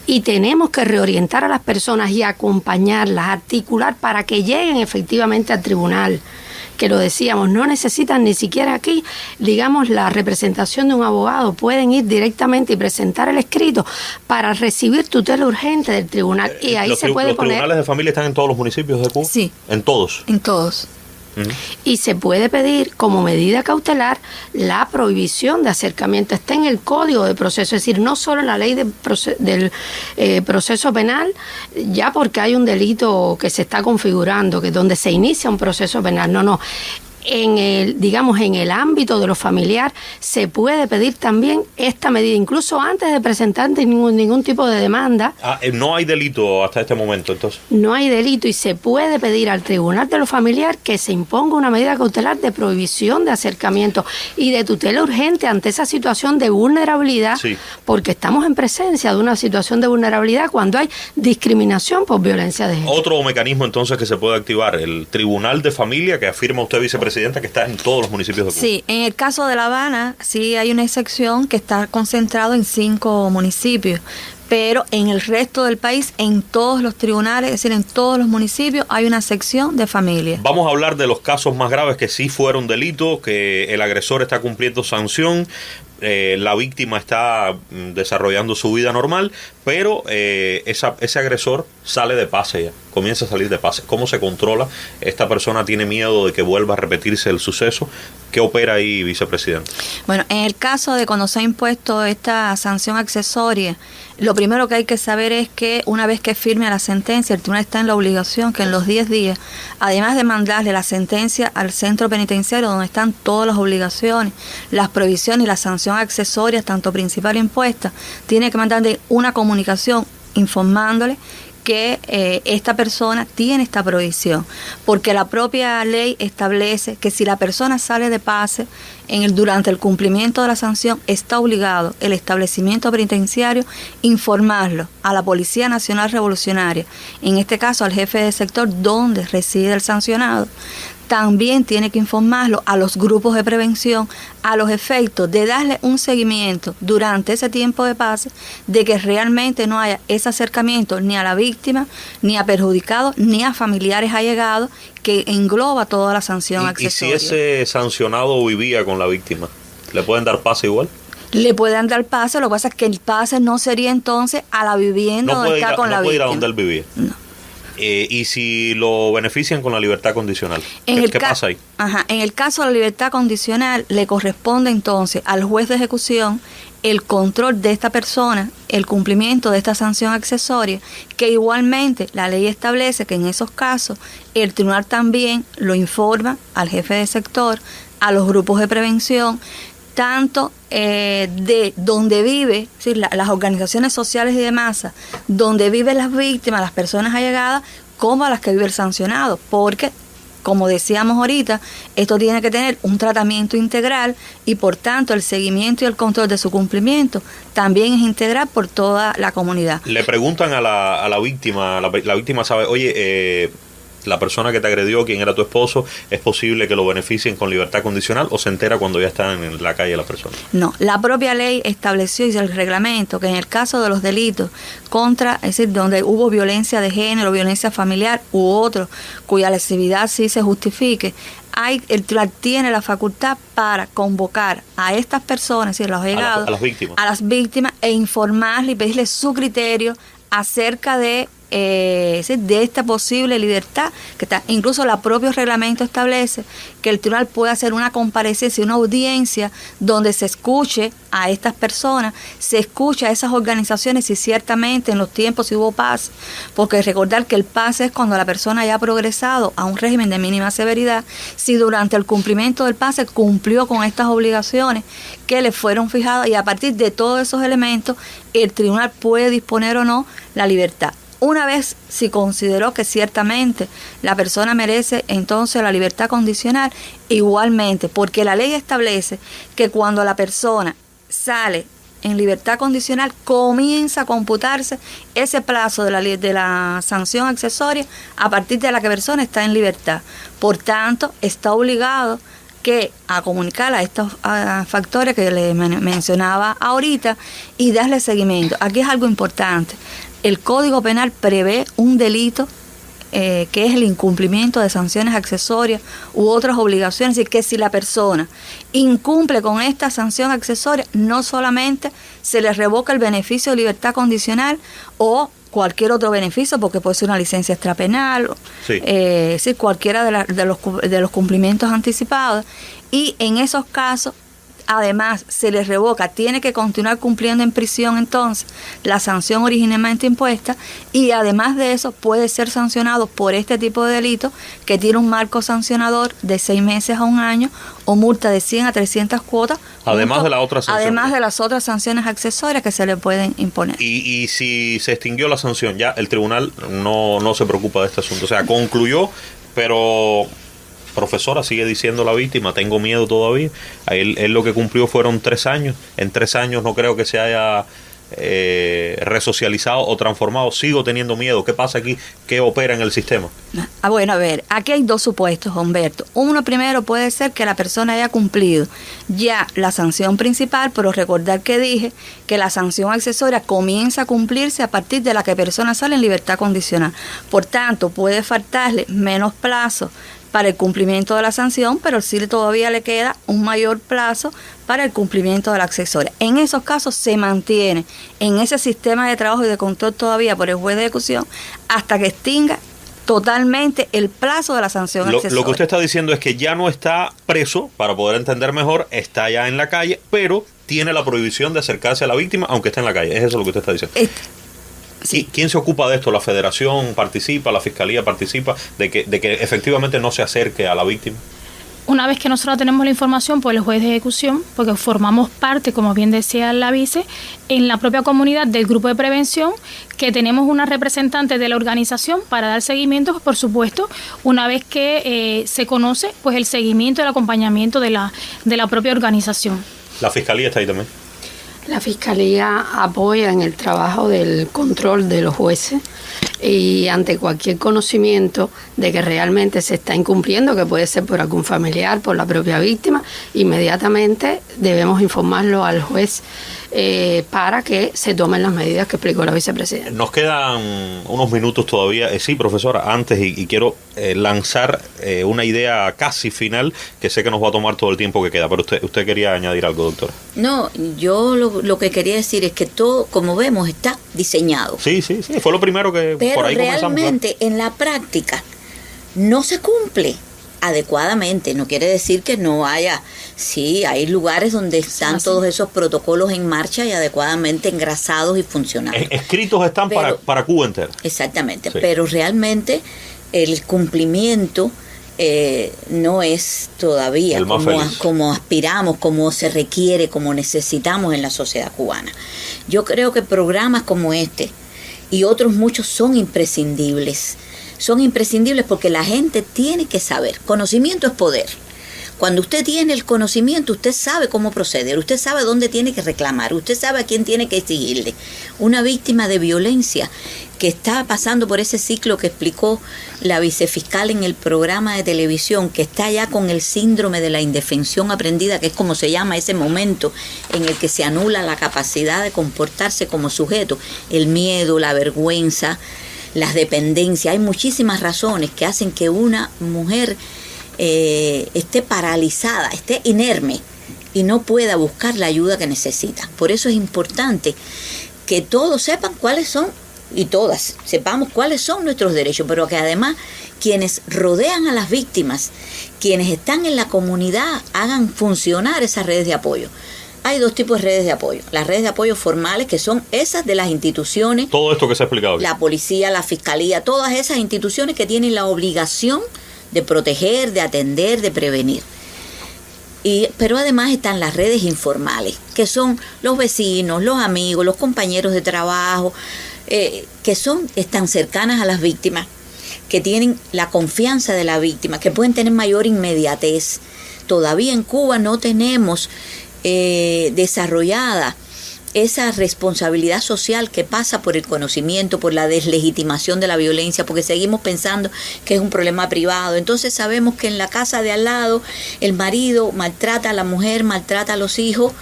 Y tenemos que reorientar a las personas y acompañarlas, articular para que lleguen efectivamente al tribunal. Que lo decíamos, no necesitan ni siquiera aquí, digamos, la representación de un abogado. Pueden ir directamente y presentar el escrito para recibir tutela urgente del tribunal. Y ahí se puede poner... ¿Los tribunales de familia están en todos los municipios de Cuba? Sí. ¿En todos? En todos. Y se puede pedir como medida cautelar la prohibición de acercamiento. Está en el Código de Proceso, es decir, no solo en la ley del proceso penal, ya porque hay un delito que se está configurando, que es donde se inicia un proceso penal, no. en el ámbito de lo familiar se puede pedir también esta medida, incluso antes de presentar ningún tipo de demanda. No hay delito hasta este momento, entonces. No hay delito y se puede pedir al Tribunal de lo Familiar que se imponga una medida cautelar de prohibición de acercamiento y de tutela urgente ante esa situación de vulnerabilidad, sí, porque estamos en presencia de una situación de vulnerabilidad cuando hay discriminación por violencia de género. Otro mecanismo entonces que se puede activar, el Tribunal de Familia, que afirma usted, vicepresidenta, que está en todos los municipios de Cuba. Sí, en el caso de La Habana sí hay una excepción que está concentrado en 5 municipios, pero en el resto del país, en todos los tribunales, es decir, en todos los municipios, hay una sección de familia. Vamos a hablar de los casos más graves que sí fueron delitos, que el agresor está cumpliendo sanción, la víctima está desarrollando su vida normal, pero ese agresor sale de pase ya, comienza a salir de pase. ¿Cómo se controla? Esta persona tiene miedo de que vuelva a repetirse el suceso. ¿Qué opera ahí, vicepresidente? Bueno, en el caso de cuando se ha impuesto esta sanción accesoria, lo primero que hay que saber es que una vez que firme la sentencia, el tribunal está en la obligación que en los 10 días, además de mandarle la sentencia al centro penitenciario donde están todas las obligaciones, las prohibiciones y las sanciones accesorias, tanto principal e impuesta, tiene que mandarle una comunicación informándole que esta persona tiene esta prohibición, porque la propia ley establece que si la persona sale de pase durante el cumplimiento de la sanción, está obligado el establecimiento penitenciario informarlo a la Policía Nacional Revolucionaria, en este caso al jefe de sector donde reside el sancionado. También tiene que informarlo a los grupos de prevención a los efectos de darle un seguimiento durante ese tiempo de pase, de que realmente no haya ese acercamiento ni a la víctima, ni a perjudicados, ni a familiares allegados, que engloba toda la sanción accesoria. ¿Y si ese sancionado vivía con la víctima, le pueden dar pase igual? Le pueden dar pase, lo que pasa es que el pase no sería entonces a la vivienda donde está con la víctima. No puede ir a donde él vivía. No. Y si lo benefician con la libertad condicional, ¿qué pasa ahí? En el caso de la libertad condicional, le corresponde entonces al juez de ejecución el control de esta persona, el cumplimiento de esta sanción accesoria, que igualmente la ley establece que en esos casos el tribunal también lo informa al jefe de sector, a los grupos de prevención, tanto de donde vive, ¿sí?, las organizaciones sociales y de masa, donde viven las víctimas, las personas allegadas, como a las que vive el sancionado, porque, como decíamos ahorita, esto tiene que tener un tratamiento integral y por tanto el seguimiento y el control de su cumplimiento también es integral por toda la comunidad. Le preguntan a la víctima, la víctima sabe, oye, la persona que te agredió, quien era tu esposo, ¿es posible que lo beneficien con libertad condicional o se entera cuando ya están en la calle la persona? No, la propia ley estableció y el reglamento que en el caso de los delitos contra, es decir, donde hubo violencia de género, violencia familiar u otro, cuya lesividad sí se justifique, el tribunal tiene la facultad para convocar a estas personas, es decir, los allegados, a las víctimas e informarles y pedirles su criterio acerca de esta posible libertad que está. Incluso el propio reglamento establece que el tribunal puede hacer una comparecencia, una audiencia donde se escuche a estas personas, se escuche a esas organizaciones si ciertamente en los tiempos si hubo paz, porque recordar que el pase es cuando la persona ya ha progresado a un régimen de mínima severidad, si durante el cumplimiento del pase cumplió con estas obligaciones que le fueron fijadas, y a partir de todos esos elementos el tribunal puede disponer o no la libertad. Una vez si consideró que ciertamente la persona merece entonces la libertad condicional, igualmente, porque la ley establece que cuando la persona sale en libertad condicional comienza a computarse ese plazo de la sanción accesoria a partir de la que la persona está en libertad. Por tanto, está obligado a comunicar a estos factores que le mencionaba ahorita y darle seguimiento. Aquí es algo importante. El Código Penal prevé un delito que es el incumplimiento de sanciones accesorias u otras obligaciones, y que si la persona incumple con esta sanción accesoria, no solamente se le revoca el beneficio de libertad condicional o cualquier otro beneficio, porque puede ser una licencia extrapenal, sí, cualquiera de los cumplimientos anticipados, y en esos casos además se le revoca, tiene que continuar cumpliendo en prisión entonces la sanción originalmente impuesta, y además de eso puede ser sancionado por este tipo de delito que tiene un marco sancionador de 6 meses a 1 año o multa de 100 a 300 cuotas. Además de las otras sanciones. Además de las otras sanciones accesorias que se le pueden imponer. Y si se extinguió la sanción, ya el tribunal no se preocupa de este asunto. O sea, concluyó, pero... Profesora, sigue diciendo la víctima, tengo miedo todavía. Él lo que cumplió fueron 3 años. En 3 años no creo que se haya resocializado o transformado. Sigo teniendo miedo. ¿Qué pasa aquí? ¿Qué opera en el sistema? Bueno, a ver, aquí hay 2 supuestos, Humberto. Uno primero puede ser que la persona haya cumplido ya la sanción principal, pero recordar que dije que la sanción accesoria comienza a cumplirse a partir de la que la persona sale en libertad condicional. Por tanto, puede faltarle menos plazo para el cumplimiento de la sanción, pero sí todavía le queda un mayor plazo para el cumplimiento de la accesoria. En esos casos se mantiene en ese sistema de trabajo y de control todavía por el juez de ejecución hasta que extinga totalmente el plazo de la sanción accesoria. Lo que usted está diciendo es que ya no está preso, para poder entender mejor, está ya en la calle, pero tiene la prohibición de acercarse a la víctima aunque esté en la calle. ¿Es eso lo que usted está diciendo? Sí. ¿Quién se ocupa de esto? ¿La federación participa? ¿La fiscalía participa? ¿De que efectivamente no se acerque a la víctima? Una vez que nosotros tenemos la información por el juez de ejecución, porque formamos parte, como bien decía la vice, en la propia comunidad del grupo de prevención, que tenemos una representante de la organización para dar seguimiento, por supuesto, una vez que se conoce pues el seguimiento y el acompañamiento de la propia organización. ¿La fiscalía está ahí también? La Fiscalía apoya en el trabajo del control de los jueces y ante cualquier conocimiento de que realmente se está incumpliendo, que puede ser por algún familiar, por la propia víctima, inmediatamente debemos informarlo al juez para que se tomen las medidas que explicó la vicepresidenta. Nos quedan unos minutos todavía. Sí, profesora, antes y quiero lanzar una idea casi final que sé que nos va a tomar todo el tiempo que queda, pero usted quería añadir algo, doctora. No, yo lo que quería decir es que todo, como vemos, está diseñado. Sí, fue lo primero que pero por ahí comenzamos. Pero realmente en la práctica no se cumple adecuadamente. No quiere decir que no haya, sí, hay lugares donde están todos esos protocolos en marcha y adecuadamente engrasados y funcionando. Escritos están para Cuba entera. Exactamente, sí. Pero realmente el cumplimiento no es todavía como aspiramos, como se requiere, como necesitamos en la sociedad cubana. Yo creo que programas como este y otros muchos son imprescindibles. Son imprescindibles porque la gente tiene que saber. Conocimiento es poder. Cuando usted tiene el conocimiento, usted sabe cómo proceder, usted sabe dónde tiene que reclamar, usted sabe a quién tiene que exigirle. Una víctima de violencia que está pasando por ese ciclo que explicó la vicefiscal en el programa de televisión, que está ya con el síndrome de la indefensión aprendida, que es como se llama ese momento en el que se anula la capacidad de comportarse como sujeto, el miedo, la vergüenza, las dependencias. Hay muchísimas razones que hacen que una mujer esté paralizada, esté inerme y no pueda buscar la ayuda que necesita. Por eso es importante que todos sepan cuáles son, y todas sepamos cuáles son nuestros derechos, pero que además quienes rodean a las víctimas, quienes están en la comunidad, hagan funcionar esas redes de apoyo. Hay 2 tipos de redes de apoyo. Las redes de apoyo formales, que son esas de las instituciones. Todo esto que se ha explicado aquí. La policía, la fiscalía, todas esas instituciones que tienen la obligación de proteger, de atender, de prevenir. Pero además están las redes informales, que son los vecinos, los amigos, los compañeros de trabajo, que están cercanas a las víctimas, que tienen la confianza de la víctima, que pueden tener mayor inmediatez. Todavía en Cuba no tenemos desarrollada esa responsabilidad social que pasa por el conocimiento, por la deslegitimación de la violencia, porque seguimos pensando que es un problema privado. Entonces sabemos que en la casa de al lado el marido maltrata a la mujer, maltrata a los hijos,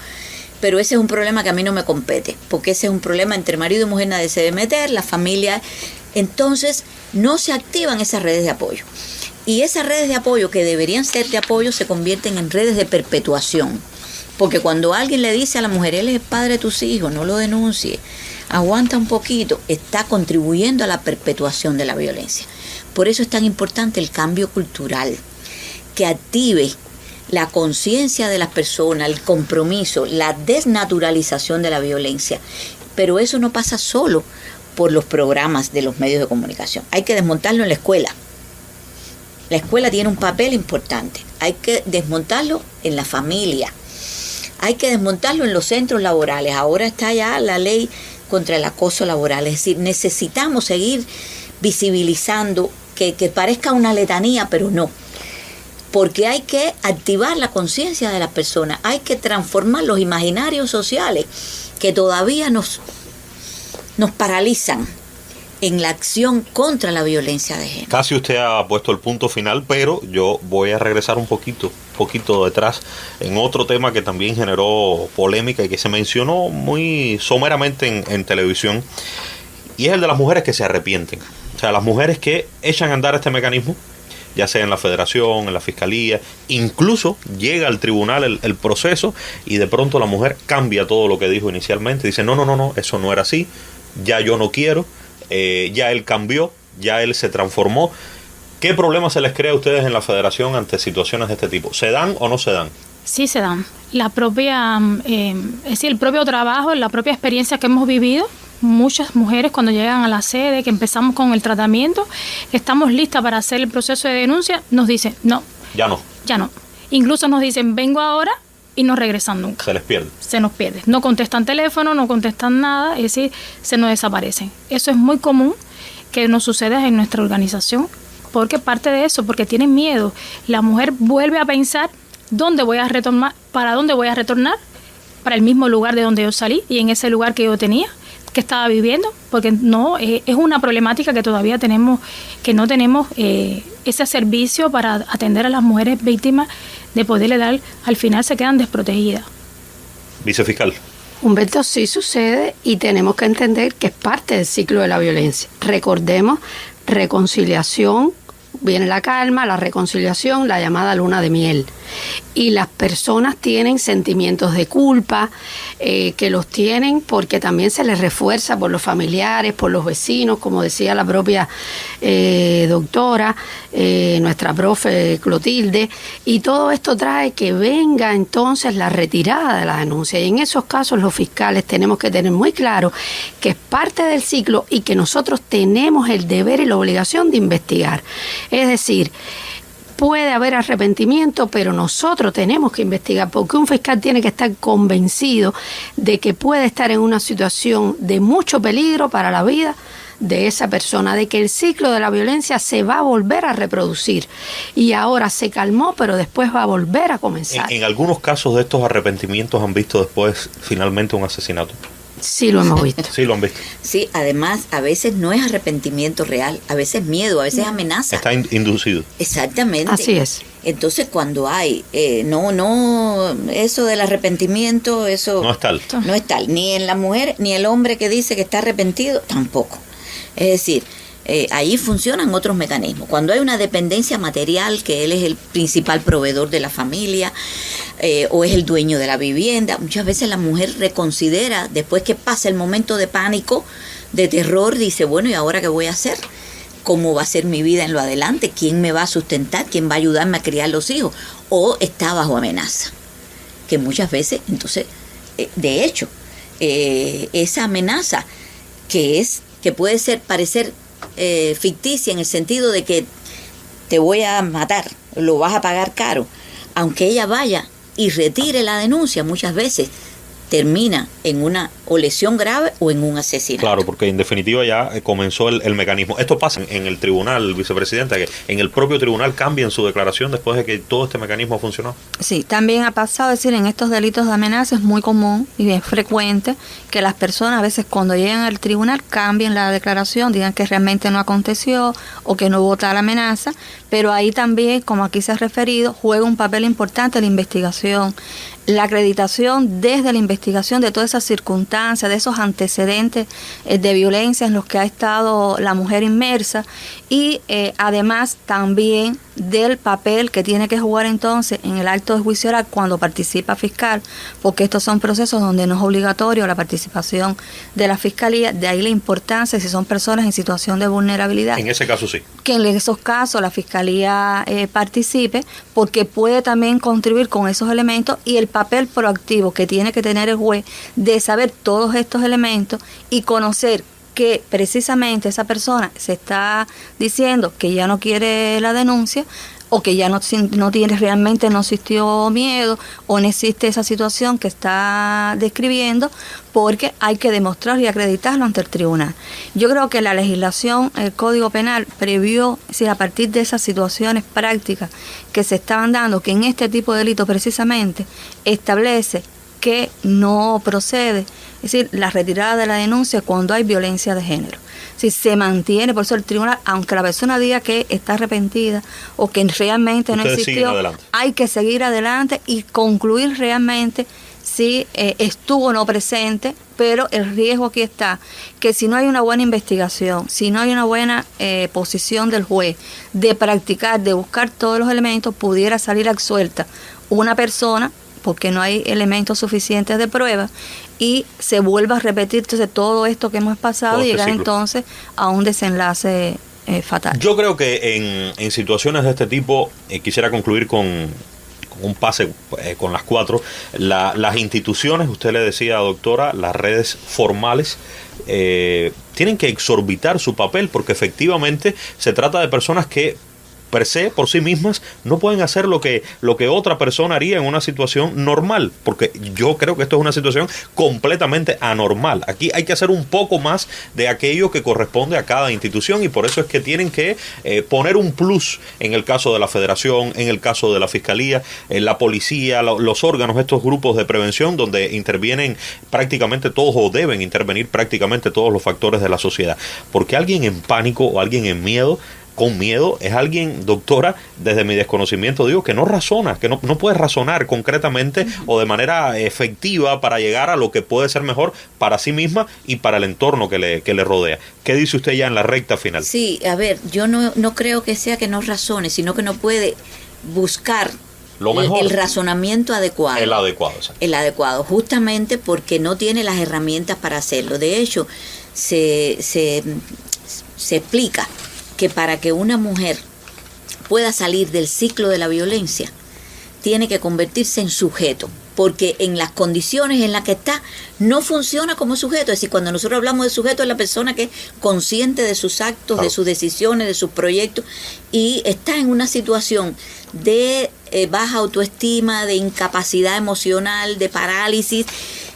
pero ese es un problema que a mí no me compete, porque ese es un problema entre marido y mujer, nadie se debe meter, la familia. Entonces no se activan esas redes de apoyo. Y esas redes de apoyo que deberían ser de apoyo se convierten en redes de perpetuación. Porque cuando alguien le dice a la mujer, él es el padre de tus hijos, no lo denuncie, aguanta un poquito, está contribuyendo a la perpetuación de la violencia. Por eso es tan importante el cambio cultural, que active la conciencia de las personas, el compromiso, la desnaturalización de la violencia. Pero eso no pasa solo por los programas de los medios de comunicación. Hay que desmontarlo en la escuela. La escuela tiene un papel importante. Hay que desmontarlo en la familia. Hay que desmontarlo en los centros laborales. Ahora está ya la ley contra el acoso laboral. Es decir, necesitamos seguir visibilizando, que parezca una letanía, pero no. Porque hay que activar la conciencia de las personas. Hay que transformar los imaginarios sociales que todavía nos paralizan en la acción contra la violencia de género. Casi usted ha puesto el punto final, pero yo voy a regresar un poquito detrás en otro tema que también generó polémica y que se mencionó muy someramente en televisión, y es el de las mujeres que se arrepienten. O sea, las mujeres que echan a andar este mecanismo, ya sea en la federación, en la fiscalía, incluso llega al tribunal el proceso y de pronto la mujer cambia todo lo que dijo inicialmente, dice no, eso no era así, ya yo no quiero. Ya él cambió, ya él se transformó. ¿Qué problemas se les crea a ustedes en la federación ante situaciones de este tipo? ¿Se dan o no se dan? Sí se dan. La propia, es decir, el propio trabajo, la propia experiencia que hemos vivido, muchas mujeres cuando llegan a la sede, que empezamos con el tratamiento, estamos listas para hacer el proceso de denuncia, nos dicen no. Ya no. Incluso nos dicen vengo ahora y no regresan nunca. Se les pierde. Se nos pierde. No contestan teléfono, no contestan nada, es decir, se nos desaparecen. Eso es muy común que nos suceda en nuestra organización, porque parte de eso, porque tienen miedo. La mujer vuelve a pensar, ¿dónde voy a retornar? ¿Para dónde voy a retornar? Para el mismo lugar de donde yo salí y en ese lugar que yo tenía, que estaba viviendo, porque no es una problemática que todavía tenemos, que no tenemos ese servicio para atender a las mujeres víctimas, de poderle dar, al final se quedan desprotegidas. Vicefiscal. Humberto, sí sucede y tenemos que entender que es parte del ciclo de la violencia. Recordemos, reconciliación, viene la calma, la reconciliación, la llamada luna de miel. Y las personas tienen sentimientos de culpa, que los tienen porque también se les refuerza por los familiares, por los vecinos, como decía la propia doctora, nuestra profe Clotilde, y todo esto trae que venga entonces la retirada de la denuncia. Y en esos casos los fiscales tenemos que tener muy claro que es parte del ciclo y que nosotros tenemos el deber y la obligación de investigar. Es decir, puede haber arrepentimiento, pero nosotros tenemos que investigar, porque un fiscal tiene que estar convencido de que puede estar en una situación de mucho peligro para la vida de esa persona, de que el ciclo de la violencia se va a volver a reproducir y ahora se calmó, pero después va a volver a comenzar. En algunos casos de estos arrepentimientos han visto después finalmente un asesinato. Sí, lo hemos visto. Sí, lo han visto. Sí, además, a veces no es arrepentimiento real, a veces miedo, a veces amenaza. Está inducido. Exactamente. Así es. Entonces, cuando hay, eso del arrepentimiento, eso no es tal. No es tal, ni en la mujer, ni el hombre que dice que está arrepentido, tampoco. Es decir, ahí funcionan otros mecanismos. Cuando hay una dependencia material, que él es el principal proveedor de la familia, o es el dueño de la vivienda, muchas veces la mujer reconsidera, después que pasa el momento de pánico, de terror, dice, bueno, ¿y ahora qué voy a hacer? ¿Cómo va a ser mi vida en lo adelante? ¿Quién me va a sustentar? ¿Quién va a ayudarme a criar los hijos? O está bajo amenaza. Que muchas veces, entonces, de hecho, esa amenaza que puede parecer ficticia en el sentido de que te voy a matar, lo vas a pagar caro, aunque ella vaya y retire la denuncia, muchas veces termina en una o lesión grave o en un asesinato. Claro, porque en definitiva ya comenzó el mecanismo. Esto pasa en el tribunal, vicepresidenta, que en el propio tribunal cambien su declaración después de que todo este mecanismo funcionó. Sí, también ha pasado, es decir, en estos delitos de amenaza es muy común y bien frecuente que las personas a veces cuando llegan al tribunal cambien la declaración, digan que realmente no aconteció o que no hubo tal amenaza, pero ahí también, como aquí se ha referido, juega un papel importante la investigación, la acreditación desde la investigación de todas esas circunstancias, de esos antecedentes de violencia en los que ha estado la mujer inmersa y además también del papel que tiene que jugar entonces en el acto de juicio oral cuando participa fiscal, porque estos son procesos donde no es obligatorio la participación de la fiscalía, de ahí la importancia si son personas en situación de vulnerabilidad. En ese caso sí. Que en esos casos la fiscalía participe, porque puede también contribuir con esos elementos, y el papel proactivo que tiene que tener el juez de saber todos estos elementos y conocer que precisamente esa persona se está diciendo que ya no quiere la denuncia, o que ya no tiene, realmente no existió miedo, o no existe esa situación que está describiendo, porque hay que demostrar y acreditarlo ante el tribunal. Yo creo que la legislación, el Código Penal, previó, es decir, a partir de esas situaciones prácticas que se estaban dando, que en este tipo de delito precisamente establece que no procede, es decir, la retirada de la denuncia cuando hay violencia de género. Si se mantiene, por eso el tribunal, aunque la persona diga que está arrepentida o que realmente no existió, hay que seguir adelante y concluir realmente si estuvo o no presente, pero el riesgo aquí está, que si no hay una buena investigación, si no hay una buena posición del juez de practicar, de buscar todos los elementos, pudiera salir absuelta una persona porque no hay elementos suficientes de prueba, y se vuelva a repetir entonces todo esto que hemos pasado y llegar entonces a un desenlace fatal. Yo creo que en situaciones de este tipo, quisiera concluir con un pase con las cuatro. Las instituciones, usted le decía, doctora, las redes formales, tienen que exorbitar su papel, porque efectivamente se trata de personas que per se, por sí mismas, no pueden hacer lo que otra persona haría en una situación normal, porque yo creo que esto es una situación completamente anormal. Aquí hay que hacer un poco más de aquello que corresponde a cada institución, y por eso es que tienen que poner un plus en el caso de la Federación, en el caso de la Fiscalía, la Policía, los órganos, estos grupos de prevención donde intervienen prácticamente todos, o deben intervenir prácticamente todos los factores de la sociedad, porque alguien en pánico o alguien en miedo, con miedo, es alguien, doctora, desde mi desconocimiento digo, que no razona, que no puede razonar concretamente o de manera efectiva para llegar a lo que puede ser mejor para sí misma y para el entorno que le rodea. ¿Qué dice usted ya en la recta final? Sí, a ver, yo no creo que sea que no razone, sino que no puede buscar lo mejor, el razonamiento adecuado. El adecuado, exacto. El adecuado, justamente porque no tiene las herramientas para hacerlo. De hecho, se explica que para que una mujer pueda salir del ciclo de la violencia, tiene que convertirse en sujeto, porque en las condiciones en las que está, no funciona como sujeto. Es decir, cuando nosotros hablamos de sujeto, es la persona que es consciente de sus actos, claro, de sus decisiones, de sus proyectos, y está en una situación de baja autoestima, de incapacidad emocional, de parálisis,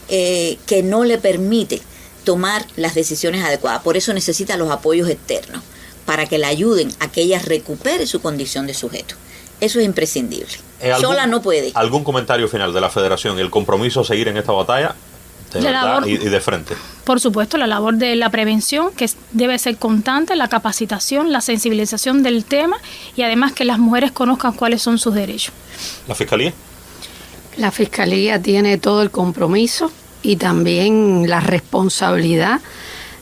que no le permite tomar las decisiones adecuadas. Por eso necesita los apoyos externos, para que la ayuden a que ella recupere su condición de sujeto. Eso es imprescindible. Sola no puede. ¿Algún comentario final de la Federación? ¿El compromiso a seguir en esta batalla de verdad y de frente? Por supuesto, la labor de la prevención, que debe ser constante, la capacitación, la sensibilización del tema, y además que las mujeres conozcan cuáles son sus derechos. ¿La Fiscalía? La Fiscalía tiene todo el compromiso y también la responsabilidad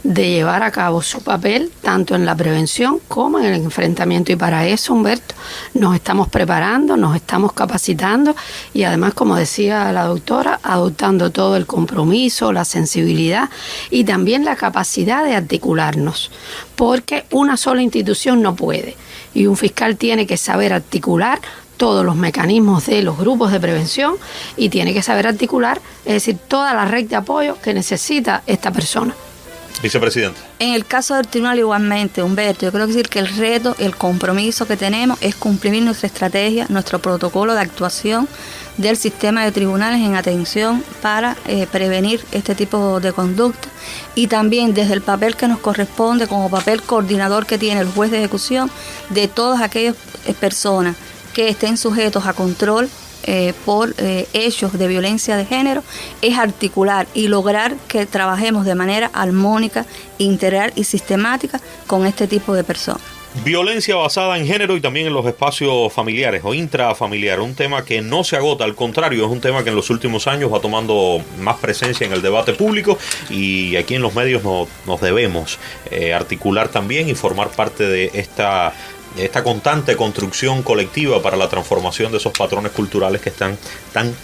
de llevar a cabo su papel tanto en la prevención como en el enfrentamiento, y para eso, Humberto, nos estamos preparando, nos estamos capacitando y además, como decía la doctora, adoptando todo el compromiso, la sensibilidad y también la capacidad de articularnos, porque una sola institución no puede, y un fiscal tiene que saber articular todos los mecanismos de los grupos de prevención y tiene que saber articular, es decir, toda la red de apoyo que necesita esta persona. Vicepresidente. En el caso del tribunal igualmente, Humberto, yo creo que el reto, el compromiso que tenemos es cumplir nuestra estrategia, nuestro protocolo de actuación del sistema de tribunales en atención para prevenir este tipo de conducta, y también desde el papel que nos corresponde como papel coordinador que tiene el juez de ejecución de todas aquellas personas que estén sujetos a control por hechos de violencia de género, es articular y lograr que trabajemos de manera armónica, integral y sistemática con este tipo de personas. Violencia basada en género y también en los espacios familiares o intrafamiliares, un tema que no se agota, al contrario, es un tema que en los últimos años va tomando más presencia en el debate público, y aquí en los medios nos debemos articular también y formar parte de esta esta constante construcción colectiva para la transformación de esos patrones culturales que están tan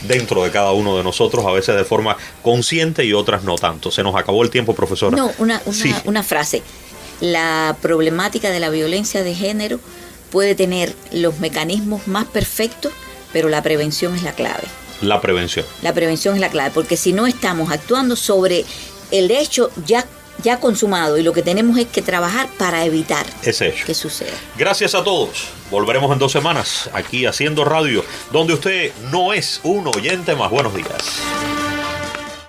dentro de cada uno de nosotros, a veces de forma consciente y otras no tanto. Se nos acabó el tiempo, profesora. No, Sí. una frase. La problemática de la violencia de género puede tener los mecanismos más perfectos, pero la prevención es la clave. La prevención. La prevención es la clave, porque si no estamos actuando sobre el hecho ya consumado, y lo que tenemos es que trabajar para evitar ese hecho que suceda. Gracias a todos. Volveremos en 2 semanas aquí haciendo radio, donde usted no es un oyente más. Buenos días.